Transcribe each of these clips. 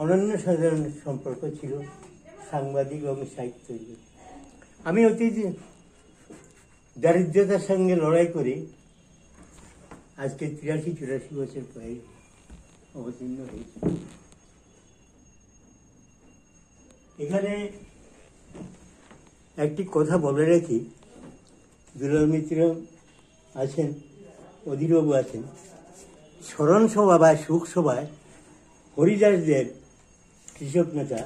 অনন্য সাধারণ সম্পর্ক ছিল সাংবাদিক এবং সাহিত্য। আমি অতীত দারিদ্রতার সঙ্গে লড়াই করে আজকে 83-84 বছর পরে অবতীর্ণ হয়েছে। এখানে একটি কথা বলে রাখি, দুলাল মিত্র আছেন, অধীরবাবু আছেন, স্মরণ সভা বা সুখ সভায় হরিদাস দেব কৃষক নেতা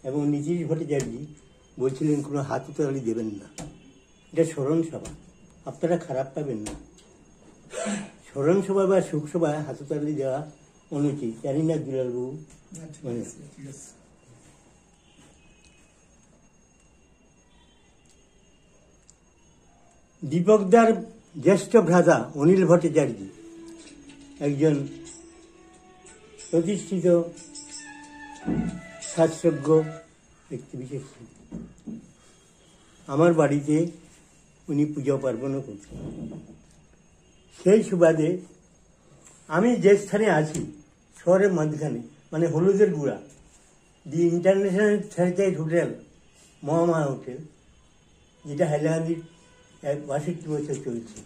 এবং নীতিশ ভট্টাচার্য বলছিলেন কোনো হাততালি দেবেন না, এটা স্মরণ সভা, আপনারা খারাপ পাবেন না। স্মরণ সভা বা সুখ সভায় হাততালি দেওয়া অনুচিত, জানি না দুলালবাবু মানে। দীপকদার জ্যেষ্ঠ ভ্রাতা অনিল ভট্টাচার্য একজন প্রতিষ্ঠিত শাস্ত্রজ্ঞ ব্যক্তিবিশেষ। আমার বাড়িতে উনি পূজা পার্বণও করতেন। সেই সুবাদে আমি যে স্থানে আছি শহরের মাঝখানে, মানে হলুদের গুড়া, the international sanitise hotel, Mahamaya hotel, যেটা হাইলাকান্দির 62 বছর চলছে,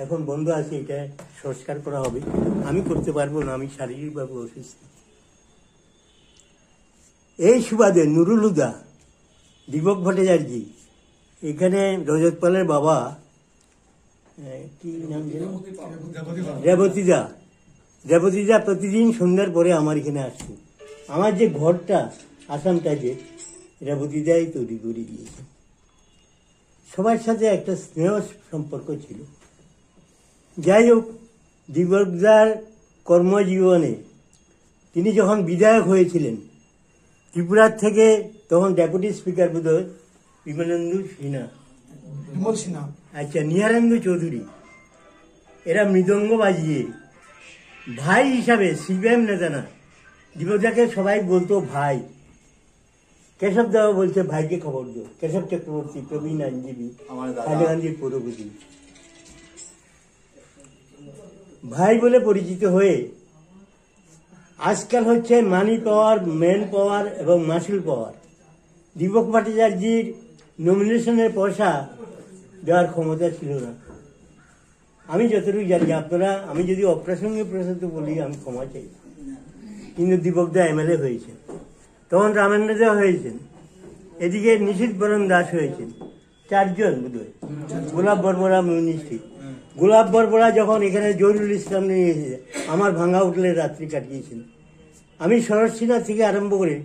এখন বন্ধ আছে, এটা সংস্কার করা হবে। আমি করতে পারবো না, আমি শারীরিকভাবে অসুস্থ। এই সুবাদে নুরুল হুদা, দীপক ভট্টাচার্য, এখানে রজত পালের বাবা কি নাম, রেবতীদা প্রতিদিন সন্ধ্যার পরে আমার এখানে আসছে। আমার যে ঘরটা আসামটাকে রেবতীদাই তৈরি করে দিয়েছে। সবার সাথে একটা স্নেহ সম্পর্ক ছিল। যাই হোক, দীপকদার কর্মজীবনে তিনি যখন বিধায়ক হয়েছিলেন ত্রিপুরার থেকে, তখন ডেপুটি স্পিকার বোধহয় বিমলেন্দু সিনহা, আচ্ছা, নিহারেন্দু চৌধুরী, এরা মৃদঙ্গ বাজিয়ে ভাই হিসাবে, সিপিএম নেতা না, দীপকদাকে সবাই বলতো ভাই। কেশব দেওয়া বলছে ভাইকে খবর দো, কেশব চক্রবর্তী প্রবীণ আইনজীবী, হাইলাকান্দির পৌরপতি, ভাই বলে পরিচিত হয়ে আজকাল হচ্ছে মানি পাওয়ার, ম্যান পাওয়ার এবং মাসুল পাওয়ার। দীপক ভট্টাচার্যের নমিনেশনের পয়সা দেওয়ার ক্ষমতা ছিল না, আমি যতটুকু জানি। আপনারা, আমি যদি অপ্রাসঙ্গিক প্রসঙ্গ বলি আমি ক্ষমা চাই, কিন্তু দীপকদা এমএলএ হয়েছেন, তখন রামেন্দ্র দেওয়া হয়েছেন, এদিকে নিশীথ বরণ দাস হয়েছেন, 4 জন বোধহয়, গোলাপ বরবরা মিনিস্ট্রি। গোলাপ বরবরা যখন এখানে জহিরুল ইসলাম নিয়ে এসেছে, আমার ভাঙা হোটেলে রাত্রি কাটিয়েছেন। আমি সরস্বতী থেকে আরম্ভ করে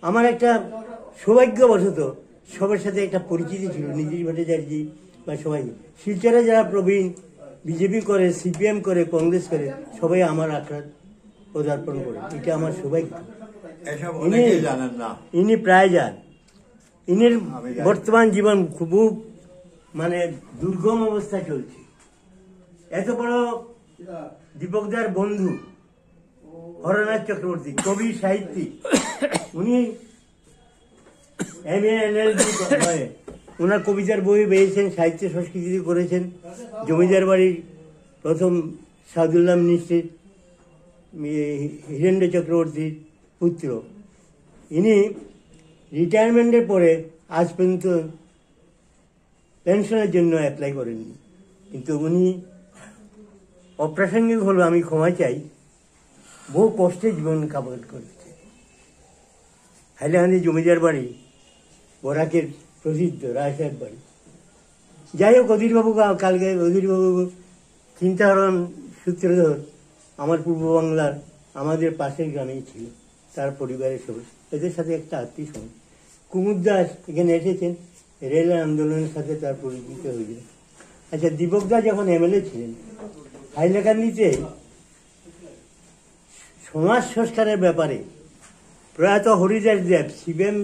আমার একটা সৌভাগ্যবশত সবার সাথে একটা পরিচিতি ছিল, নীতিশ ভট্টাচার্য বা সবাই। শিলচরে যারা প্রবীণ, বিজেপি করে, সিপিএম করে, কংগ্রেস করে, সবাই আমার আখড়া পদার্পণ করে, এটা আমার সৌভাগ্য। ইনি প্রায় যান, ইনির বর্তমান জীবন খুব মানে দুর্গম অবস্থা চলছে। এত বড় দীপকদার বন্ধু হরনাথ চক্রবর্তী, কবি সাহিত্যিক, উনি MA LLB ওনার কবিতার বই পেয়েছেন, সাহিত্য সংস্কৃতি করেছেন। জমিদার বাড়ির প্রথম সাদুল্লাহ মিনিস্ট্রির হীরেন্দ্র চক্রবর্তীর পুত্র। ইনি রিটায়ারমেন্টের পরে আজ পর্যন্ত পেনশনের জন্য অ্যাপ্লাই করেননি, কিন্তু উনি, অপ্রাসঙ্গিক হলো আমি ক্ষমা চাই, বহু কষ্টে জীবন কাবল করেছে। হাইলাকান্দি জমিদার বাড়ি, বরাকের প্রসিদ্ধ রায়সাহেব বাড়ি। যাই হোক, অধীরবাবু কালকে, অধীরবাবু চিন্তাহরণ সূত্রধর আমার পূর্ব বাংলার আমাদের পাশের গ্রামেই ছিল, তার পরিবারের সদস্য, এদের সাথে একটা আত্মীয় সঙ্গে। কুমুদ দাস এখানে এসেছেন, রেল আন্দোলনের সাথে তার পরিচিত হয়েছে। আচ্ছা, দীপকদা যখন এমএলএ ছিলেন হাইলাকান্দিতে, সমাজ সংস্কারের ব্যাপারে প্রয়াত হরিদাস দেব, সিপিএম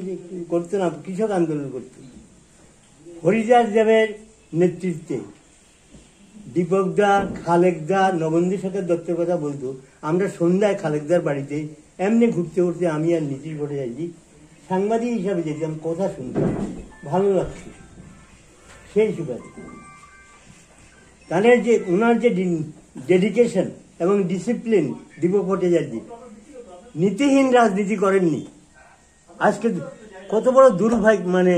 করতো না, কৃষক আন্দোলন করত, হরিদাস দেবের নেতৃত্বে দীপকদা, খালেকদা, নবন্দী শেখর দত্তের কথা বলতো। আমরা সন্ধ্যায় খালেকদার বাড়িতে এমনি ঘুরতে ঘুরতে আমি আর নীতিশ ভট্টাচার্য সাংবাদিক হিসাবে যেতাম, কথা শুনতাম, ভালো লাগছে। সেই সুবাদে তাদের যে ওনার যে ডেডিকেশন এবং ডিসিপ্লিন, দীপক ভট্টাচার্য নীতিহীন রাজনীতি করেননি। আজকে কত বড় দুর্ভাগ্য, মানে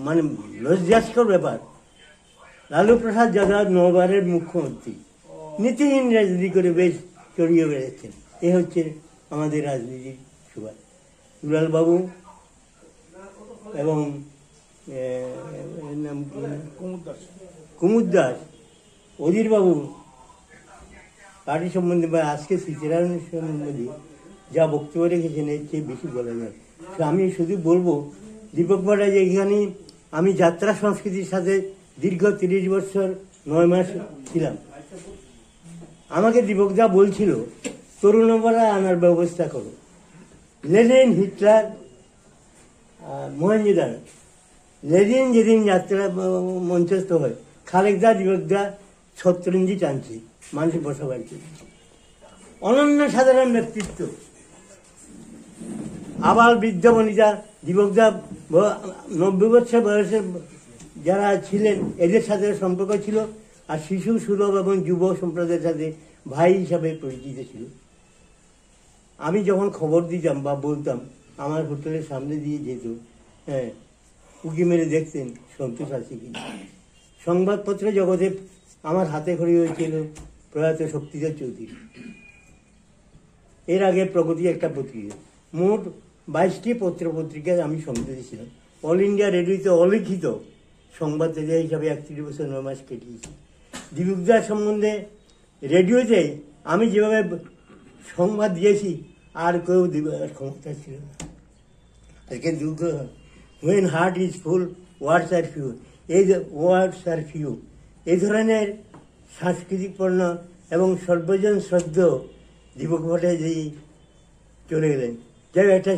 মানে লজ্জাস্কর ব্যাপার, লালু প্রসাদ যাদব 9বারের মুখ্যমন্ত্রী নীতিহীন রাজনীতি করে বেশ চড়িয়ে বেড়াচ্ছেন। এ হচ্ছে আমাদের রাজনীতির সুবাদ। দুলাল বাবু এবং এর নাম কি, কুমুদ দাস, অধীর বাবু পার্টি সম্বন্ধে বা আজকে স্মৃতিরায়ণের সম্বন্ধে যা বক্তব্য রেখেছেন এর চেয়ে বেশি বলা যায়। আমি শুধু বলবো, দীপক ভট্টাচার্য এখানে আমি যাত্রা সংস্কৃতির সাথে দীর্ঘ 30 বছর 9 মাস ছিলাম। আমাকে দীপকদা বলছিল তরুণরা আনার ব্যবস্থা করো। লেনিন, হিটলার, মোহেনজোদারো, লেনিন যেদিন যাত্রা মঞ্চস্থ হয়, খালেকদা দীপকদা ছত্রঞ্জি টানছে মানুষের বসবাস। অনন্য সাধারণ ব্যক্তিত্ব, আবার বৃদ্ধ বনিতা দীপকদা 90 বছর বয়সের যারা ছিলেন এদের সাথে সম্পর্ক ছিল, আর শিশু সুলভ এবং যুব সম্প্রদায়ের সাথে ভাই হিসাবে পরিচিত ছিল। আমি যখন খবর দিতাম বা বলতাম, আমার হোটেলের সামনে দিয়ে যেত, হ্যাঁ, উকি মেরে দেখতেন সন্তোষ আছে কি। সংবাদপত্র জগতে আমার হাতে খড়ি হয়েছিল প্রয়াত শক্তিধর চৌধুরী। এর আগে প্রগতি একটা পত্রিকা, মোট 22টি পত্র পত্রিকায় আমি সম্পাদক ছিলাম। অল ইন্ডিয়া রেডিওতে অলিখিত সংবাদদাতা হিসাবে 31 বছর 9 মাস কেটেছি। দীপকদার সম্বন্ধে রেডিওতে আমি যেভাবে সংবাদ দিয়েছি আর কেউ দিবার ক্ষমতা ছিল না। আজকে দুঃখ, when heart is full, words are few, এই যে ওয়ার্ডস আর ফিউ, এই ধরনের সাংস্কৃতিকপূর্ণ এবং সর্বজন শ্রদ্ধেয় দীপক ভট্টাচার্য চলে গেলেন। যাই একটা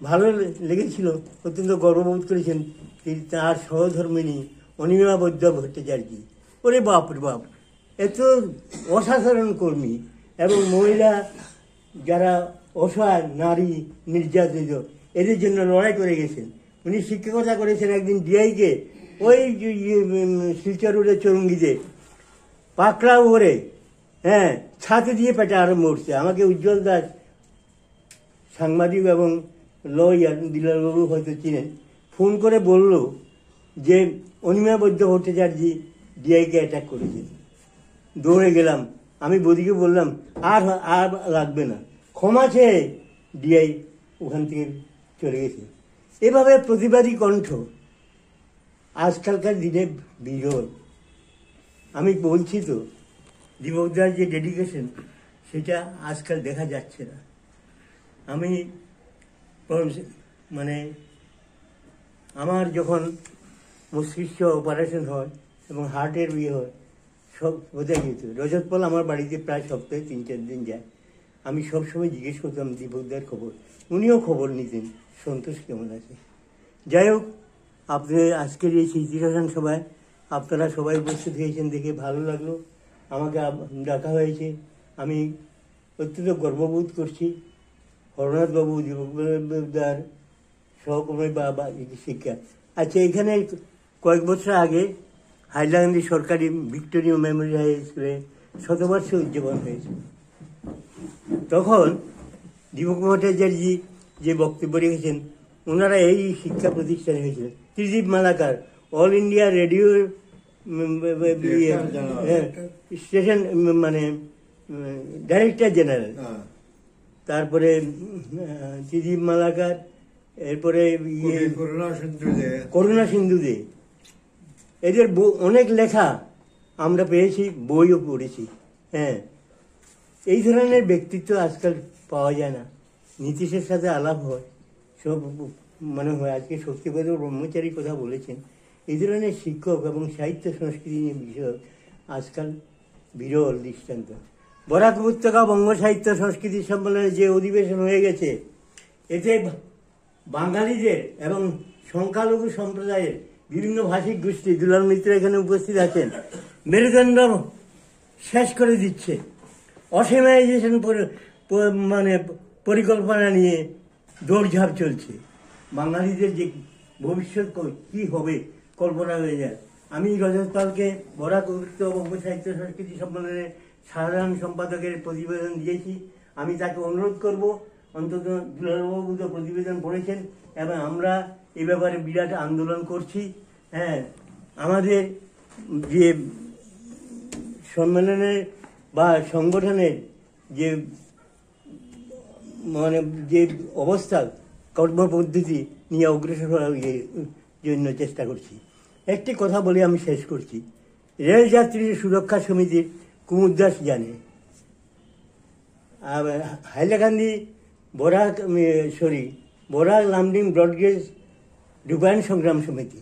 ভালো লেগেছিল, অত্যন্ত গর্ববোধ করেছেন তার সহধর্মিণী অনিমা বৈদ্য ভট্টাচার্য। ওরে বাপ রে বাপ, এত অসাধারণ কর্মী এবং মহিলা যারা অসহায়, নারী নির্যাতিত, এদের জন্য লড়াই করে গেছেন। উনি শিক্ষকতা করেছেন একদিন ডিআইকে, ওই শিলচর রোডের চরঙ্গিতে পাকড়া ওরে, হ্যাঁ, ছাতে দিয়ে পেটে আরো মরছে। আমাকে উজ্জ্বল দাস, সাংবাদিক এবং লয়ার, দিলালবাবু হয়তো চিনেন, ফোন করে বলল যে অনিমা বৈদ্য ভট্টাচার্য ডিআইকে অ্যাটাক করেছেন। দৌড়ে গেলাম, আমি বদিকে বললাম আর আর লাগবে না, ক্ষমা চেয়ে ডিআই ওখান থেকে চলে গেছে। এভাবে প্রতিবাদী কণ্ঠ আজকালকার দিনে বিরল। আমি বলছি তো, দীপকদার যে ডেডিকেশন সেটা আজকাল দেখা যাচ্ছে না। আমি মানে আমার যখন মস্তিষ্ক অপারেশন হয় এবং হার্টের হয়, সব বোঝা যেত। রজতপাল আমার বাড়িতে প্রায় সপ্তাহে 3-4 দিন যায়। আমি সবসময় জিজ্ঞেস করতাম দীপকদার খবর, উনিও খবর নিতেন সন্তোষ কেমন আছে। যাই হোক, আপনাদের আজকের এই স্মৃতিরোষণ সভায় আপনারা সবাই উপস্থিত হয়েছেন দেখে ভালো লাগলো। আমাকে ডাকা হয়েছে, আমি অত্যন্ত গর্ববোধ করছি। হরনাথবাবু, দীপকদার সহকর্মী বা শিক্ষা। আচ্ছা, এখানে কয়েক বছর আগে হাইলাকান্দি সরকারি ভিক্টোরিয়া মেমোরিয়াল হাই স্কুলে 100 উদযাপন হয়েছে। তখন দীপক ভট্টাচার্য যে বক্তব্য রেখেছেন, ওনারা এই শিক্ষা প্রতিষ্ঠানে হয়েছিলেন। Tridip Malakar, all India radio station মানে ডাইরেক্টর জেনারেল, তারপরে ত্রিদীপ মালাকার, এরপরে করুণা সিন্ধু দে, এদের অনেক লেখা আমরা পেয়েছি, বইও পড়েছি। হ্যাঁ, এই ধরনের ব্যক্তিত্ব আজকাল পাওয়া যায় না। নীতিশের সাথে আলাপ হয়, সব মনে হয়। আজকে শক্তিপদ ব্রহ্মচারী কথা বলেছেন। এই ধরনের শিক্ষক এবং সাহিত্য সংস্কৃতি নিয়ে বিষয় আজকাল বিরল দৃষ্টান্ত। বরাক উপত্যকা বঙ্গ সাহিত্য সংস্কৃতি সম্মেলনে যে অধিবেশন হয়ে গেছে, এতে বাঙালিদের এবং সংখ্যালঘু সম্প্রদায়ের বিভিন্ন ভাষিক গোষ্ঠী, দুলাল মিত্র এখানে উপস্থিত আছেন, মেরুদণ্ড শেষ করে দিচ্ছে। অসেমাইজেশন মানে পরিকল্পনা নিয়ে দৌড়ঝাঁপ চলছে। বাঙালিদের যে ভবিষ্যৎ কি হবে কল্পনা হয়ে যায়। আমি রজতপালকে বরাক উপত্যকা বঙ্গ সাহিত্য সংস্কৃতি সম্মেলনের সাধারণ সম্পাদকের প্রতিবেদন দিয়েছি। আমি তাকে অনুরোধ করব, অন্তত দুলালবাবু তো প্রতিবেদন পড়েছেন এবং আমরা এ ব্যাপারে বিরাট আন্দোলন করছি। হ্যাঁ, আমাদের যে সম্মেলনের বা সংগঠনের যে মানে যে অবস্থা, কর্মপদ্ধতি নিয়ে অগ্রসর হওয়ার জন্য চেষ্টা করছি। একটি কথা বলে আমি শেষ করছি। রেল যাত্রী সুরক্ষা সমিতির কুমুদ দাস জানে, হাইলাকান্দি বরাক লামডিং ব্রডগেজ রূপায়ণ সংগ্রাম সমিতি।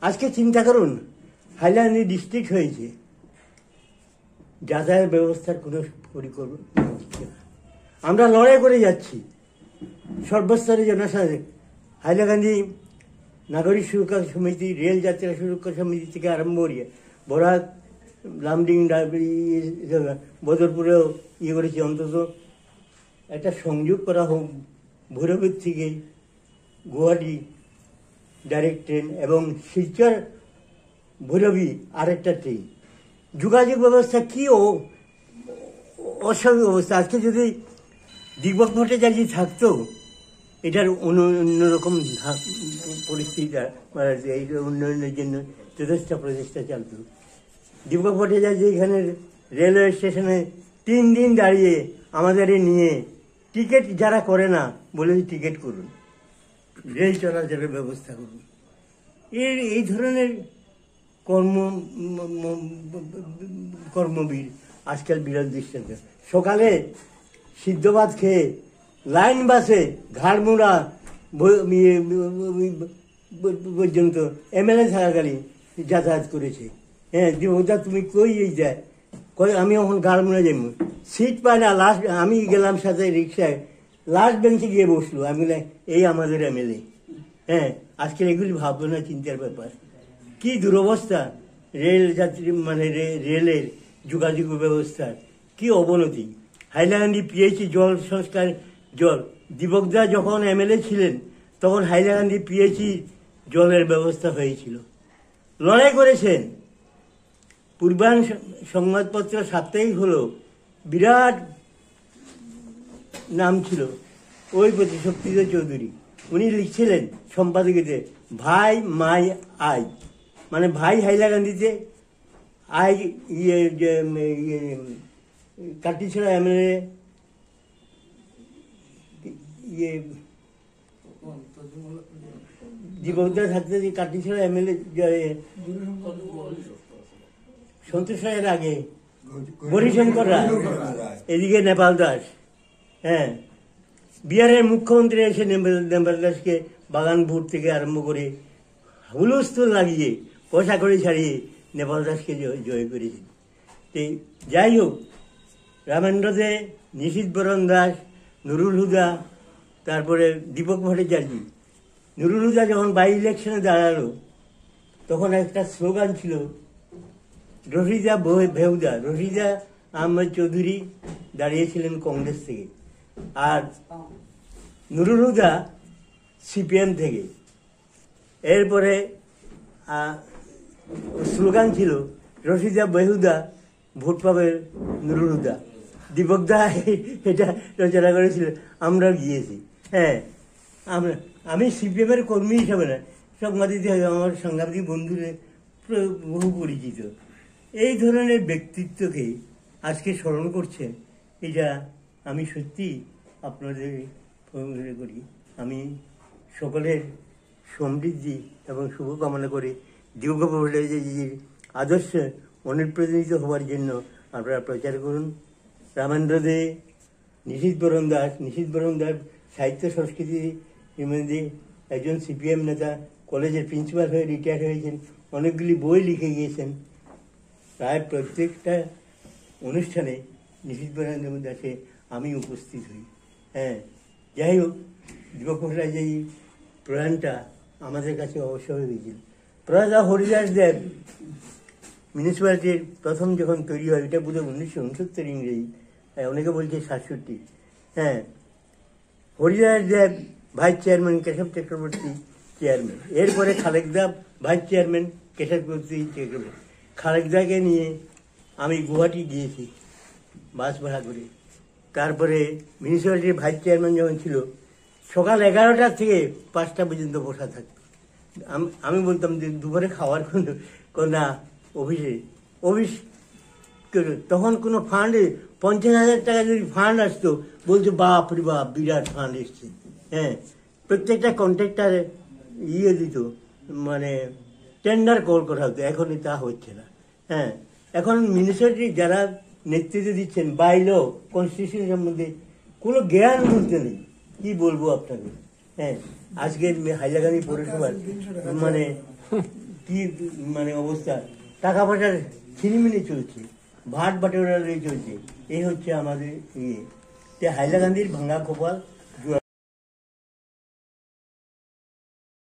আজকে চিন্তা করুন, হাইলাকান্দি ডিস্ট্রিক্ট হয়েছে, যাতায়াত ব্যবস্থার কোনো পরিকল্পনা হচ্ছে না। আমরা লড়াই করে যাচ্ছি সর্বস্তরে জনসাধারণ। হাইলাকান্দি নাগরিক সুরক্ষা সমিতি, রেল যাত্রী সুরক্ষা সমিতি থেকে আরম্ভ করে বরাক লামডিং বদরপুরেও করেছি। অন্তত একটা সংযোগ করা হোক ভৈরবের থেকে গুয়াহাটি ডাইরেক্ট ট্রেন এবং শিলচর ভৈরবী আরেকটা ট্রেন। যোগাযোগ ব্যবস্থা কি অস্বাভাবিক অবস্থা। আজকে যদি দীপক ভট্টাচার্য থাকতো, এটার অন্যরকম পরিস্থিতিটা এই উন্নয়নের জন্য যথেষ্ট প্রচেষ্টা চালত। দীপক ভট্টাচার্য এখানে রেলওয়ে স্টেশনে 3 দিন দাঁড়িয়ে আমাদের নিয়ে টিকিট যারা করে না বলে টিকিট করুন, রেল চলাচলের ব্যবস্থা করুন। এই ধরনের কর্মবীর আজকাল বিরল দৃষ্টান্ত। সকালে সিদ্ধ ভাত খেয়ে লাইন বাসে ঘাড়মুড়া পর্যন্ত এমএলএ থাকাকালীন যাতায়াত করেছে। হ্যাঁ, ওটা তুমি কই যায়, আমি এখন ঘাড়মুড়া যাই, সিট পায় না। লাস্ট আমি গেলাম সাথে রিক্সায়, লাস্ট বেঞ্চে গিয়ে বসলো। আমি বললাম এই আমাদের এমএলএ। হ্যাঁ, আজকের এগুলি ভাবনা চিন্তার ব্যাপার। কি দুরবস্থা রেল যাত্রী মানে রেলের যোগাযোগ ব্যবস্থার, কি অবনতি। হাইলাকান্দি পিএইচি জল সংস্কার দীপকদা যখন এমএলএ ছিলেন তখন হাইলাকান্দি পিএইচি জলের ব্যবস্থা হয়েছিল, লড়াই করেছেন। পূর্বাঞ্চল সংবাদপত্র সাপ্তাহিক হলো, বিরাট নাম ছিল ওই প্রতি শক্তিধর চৌধুরী। উনি লিখছিলেন সম্পাদকীতে, ভাই মাই আই, মানে ভাই হাইলাকান্দিতে, আই কাটিছড়া এমএলএ দীপকদা থাকতে কাটিছড়া এমএলএ সন্তোষ রায়ের আগে গৌরীশঙ্কর রায়, এদিকে নেপাল দাস। হ্যাঁ, বিহারের মুখ্যমন্ত্রী এসে নেপাল দাসকে বাগান ভোট থেকে আরম্ভ করে হুলস্থুল লাগিয়ে পয়সা করে ছাড়িয়ে নেপাল দাসকে জয় করেছেন। যাই হোক, রামেন্দ্র দে, নিশীথ বরণ দাস, নুরুল হুদা, তারপরে দীপক ভট্টাচার্য। নুরুল হুদা যখন বাই ইলেকশনে দাঁড়ালো তখন একটা স্লোগান ছিল, রশিদা ভেউদা। রশিদা আহমেদ চৌধুরী দাঁড়িয়েছিলেন কংগ্রেস থেকে, আর নুরুল হুদা সিপিএম থেকে। এরপরে স্লোগান ছিল, রশিদা বেহুদা, ভোট পাবে নুরুল হুদা। দীপকদা এটা রচনা করেছিল, আমরা গিয়েছি। হ্যাঁ, আমি সিপিএমের কর্মী হিসাবে না, সাংবাদিক আমার সাংবাদিক বন্ধুদের বহু পরিচিত। এই ধরনের ব্যক্তিত্বকে আজকে স্মরণ করছেন, এটা আমি সত্যি আপনাদের করি। আমি সকলের সমৃদ্ধি এবং শুভকামনা করে দীপক ভট্টাচার্যের আদর্শ অনুপ্রেরিত হওয়ার জন্য আপনারা প্রচার করুন। রামেন্দ্র দে, নিশীথ বরণ দাস সাহিত্য সংস্কৃতি মধ্যে একজন সিপিএম নেতা, কলেজের প্রিন্সিপাল হয়ে রিটায়ার হয়েছেন, অনেকগুলি বই লিখে গিয়েছেন। প্রায় প্রত্যেকটা অনুষ্ঠানে নিশীথ বরণ দাসে আমি উপস্থিত হই। হ্যাঁ, যাই হোক, দীপক ভট্টাচার্যের প্রয়াণটা আমাদের কাছে অবশ্যই হয়েছিল। প্রয়াত হরিদাস দেব মিউনিসিপ্যালিটির প্রথম যখন তৈরি হয়, এটা বোধহয় 1969 ইংরেজি, অনেকে বলছে 67। হ্যাঁ, Haridas Deb vice chairman, Keshab Chakraborty chairman. এরপরে খালেকদা ভাইস চেয়ারম্যান, কেশব চক্রবর্তী। খালেকদাকে নিয়ে আমি গুয়াহাটি গিয়েছি বাস ভাড়া করে। তারপরে মিউনিসিপ্যালিটির ভাইস চেয়ারম্যান যখন ছিল, সকাল 11টা থেকে 5টা পর্যন্ত বসা থাকতো। আমি বলতাম যে দুপুরে খাওয়ার না অফিস তখন কোনো ফান্ডে 50,000 টাকা যদি ফান্ড আসতো, বলছে বাপ রে বাপ বিরাট ফান্ড এসছে। হ্যাঁ, প্রত্যেকটা কন্ট্রাক্টারে দিত, মানে টেন্ডার কল করা হতো। এখনই তা হচ্ছে না। হ্যাঁ, এখন মিউনিসিপ্যালিটি যারা নেতৃত্ব দিচ্ছেন, বাইলো কনস্টিটিউশন সম্বন্ধে কোনো জ্ঞান বলতে নেই। কি বলবো আপনাকে? হ্যাঁ, আজকে হাইলাকান্দি পৌরসভার মানে কি মানে অবস্থা, টাকা পয়সার ছিনিমিনি চলছে, ভাট বাটোয়ারা চলছে। এই হচ্ছে আমাদের ইয়ে। হাইলাকান্দির ভাঙা কপাল।